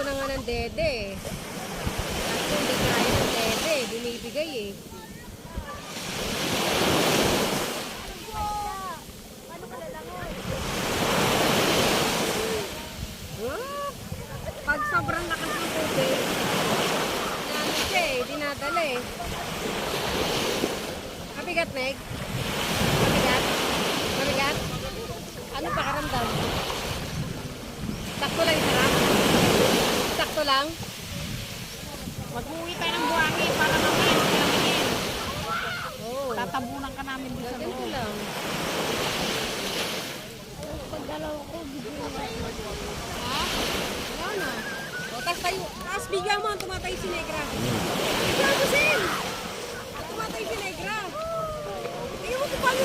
na nga ng dede eh. Kaso hindi kaya ng dede, binibigay eh. Oh, pag sobrang lakas ng tubig, ano siya eh, dinadala eh. Mabigat, Meg? Mabigat? Mabigat? Ano pakaramdam? Sakto lang yung sarap? Sakto lang? Mag-uwi tayo ng buhangin para mamaya maglamigin. Oo. Tatabunan ka namin dito sa Ganito loob. lang. Pagdalaw ko, bigyan mo. Ha? Wala na. O, tapos bigyan mo ang tumatay si Negra. Bigyan mo, Sin! Tumatay si Negra. Tingnan mo kung paano